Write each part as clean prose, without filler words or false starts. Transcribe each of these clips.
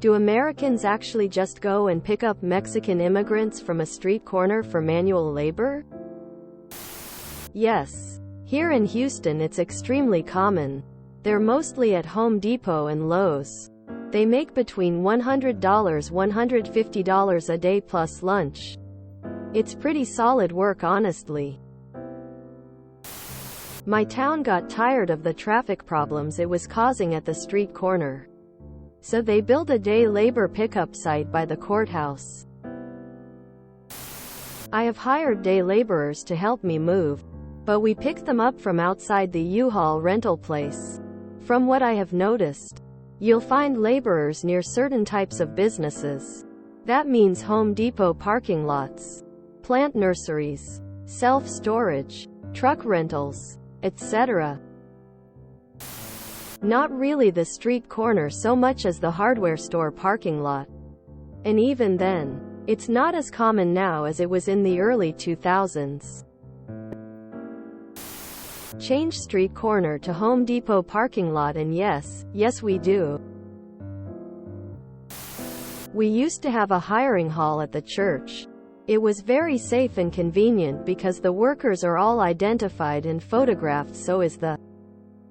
Do Americans actually just go and pick up Mexican immigrants from a street corner for manual labor? Yes. Here in Houston it's extremely common. They're mostly at Home Depot and Lowe's. They make between $100 $150 a day plus lunch. It's pretty solid work, honestly. My town got tired of the traffic problems it was causing at the street corner. So they built a day labor pickup site by the courthouse. I have hired day laborers to help me move, but we pick them up from outside the U-Haul rental place. From what I have noticed, you'll find laborers near certain types of businesses. That means Home Depot parking lots, plant nurseries, self-storage, truck rentals, etc. Not really the street corner so much as the hardware store parking lot. And even then, it's not as common now as it was in the early 2000s. Change street corner to Home Depot parking lot, and yes, we do. We used to have a hiring hall at the church. It was very safe and convenient because the workers are all identified and photographed, so is the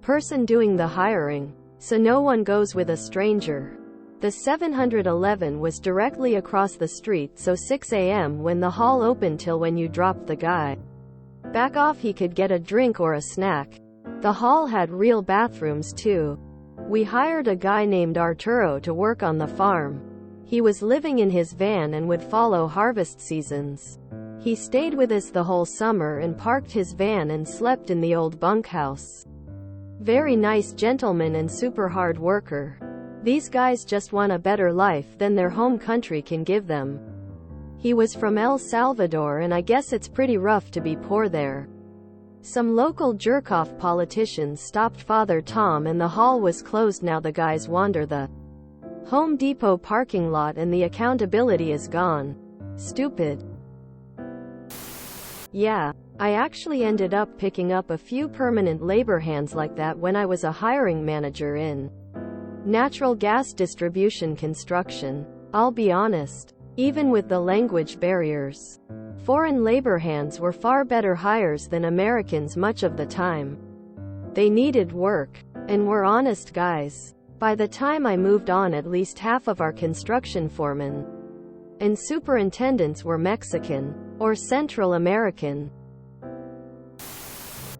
person doing the hiring, so no one goes with a stranger. The 711 was directly across the street, so 6 a.m. when the hall opened till when you dropped the guy back off he could get a drink or a snack. The hall had real bathrooms too. We hired a guy named Arturo to work on the farm. He was living in his van and would follow harvest seasons. He stayed with us the whole summer and parked his van and slept in the old bunkhouse. Very nice gentleman and super hard worker. These guys just want a better life than their home country can give them. He was from El Salvador, and I guess it's pretty rough to be poor there. Some local jerk-off politicians stopped Father Tom and the hall was closed. Now the guys wander the Home Depot parking lot and the accountability is gone. Stupid. Yeah, I actually ended up picking up a few permanent labor hands like that when I was a hiring manager in natural gas distribution construction. I'll be honest, even with the language barriers, foreign labor hands were far better hires than Americans much of the time. They needed work, and were honest guys. By the time I moved on, at least half of our construction foremen and superintendents were Mexican or Central American.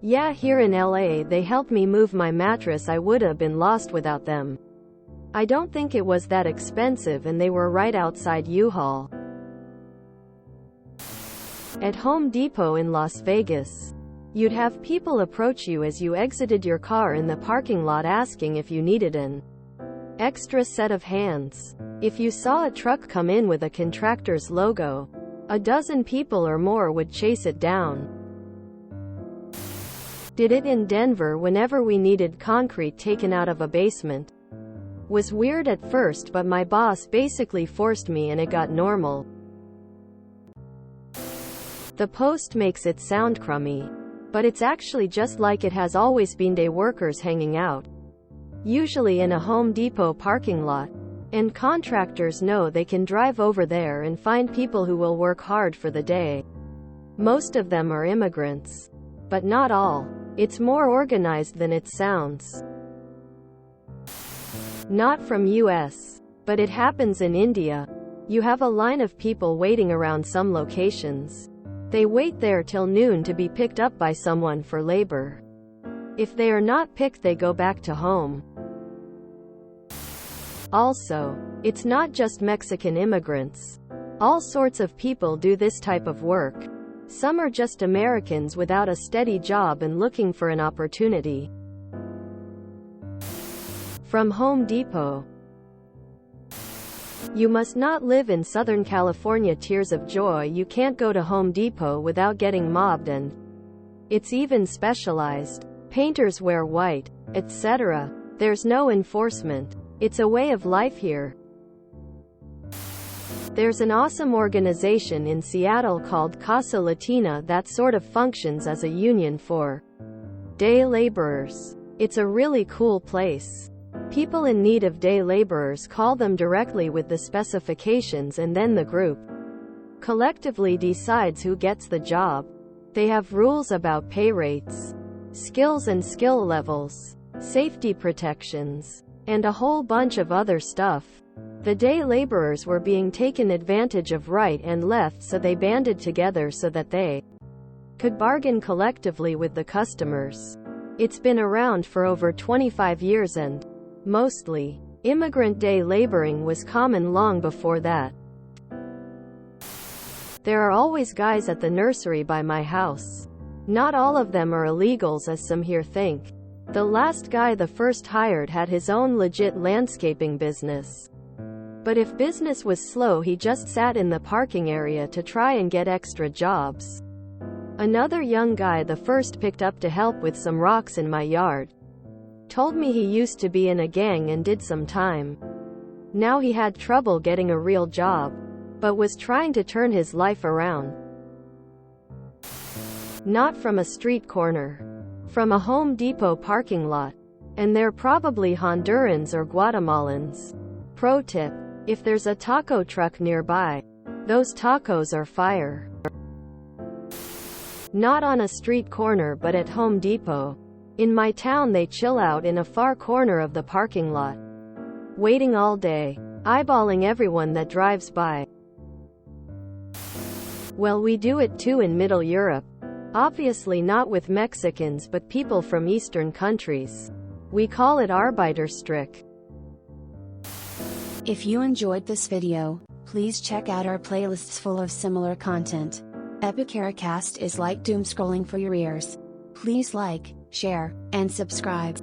Yeah, here in LA they helped me move my mattress. I would have been lost without them. I don't think it was that expensive, and they were right outside U-Haul. At Home Depot in Las Vegas, you'd have people approach you as you exited your car in the parking lot asking if you needed an extra set of hands. If you saw a truck come in with a contractor's logo, a dozen people or more would chase it down. Did it in Denver whenever we needed concrete taken out of a basement. Was weird at first, but my boss basically forced me and it got normal. The Post makes it sound crummy, but it's actually just like it has always been: day workers hanging out, usually in a Home Depot parking lot, and contractors know they can drive over there and find people who will work hard for the day. Most of them are immigrants, but not all. It's more organized than it sounds. Not from US, but it happens in India. You have a line of people waiting around some locations. They wait there till noon to be picked up by someone for labor. If they are not picked, they go back to home. Also, it's not just Mexican immigrants. All sorts of people do this type of work. Some are just Americans without a steady job and looking for an opportunity. From Home Depot. You must not live in Southern California. Tears of joy. You can't go to Home Depot without getting mobbed, and it's even specialized. Painters wear white, etc. There's no enforcement. It's a way of life here. There's an awesome organization in Seattle called Casa Latina that sort of functions as a union for day laborers. It's a really cool place. People in need of day laborers call them directly with the specifications, and then the group collectively decides who gets the job. They have rules about pay rates, skills and skill levels, safety protections, and a whole bunch of other stuff. The day laborers were being taken advantage of right and left, so they banded together so that they could bargain collectively with the customers. It's been around for over 25 years, and mostly immigrant day laboring was common long before that. There are always guys at the nursery by my house. Not all of them are illegals as some here think. The last guy the first hired had his own legit landscaping business. But if business was slow, he just sat in the parking area to try and get extra jobs. Another young guy the first picked up to help with some rocks in my yard told me he used to be in a gang and did some time. Now he had trouble getting a real job, but was trying to turn his life around. Not from a street corner. From a Home Depot parking lot. And they're probably Hondurans or Guatemalans. Pro tip: if there's a taco truck nearby, those tacos are fire. Not on a street corner but at Home Depot. In my town they chill out in a far corner of the parking lot, waiting all day, eyeballing everyone that drives by. Well, we do it too in Middle Europe. Obviously not with Mexicans, but people from Eastern countries. We call it Arbeiterstrick. If you enjoyed this video, please check out our playlists full of similar content. Epicaricast is like doom scrolling for your ears. Please like, share, and subscribe.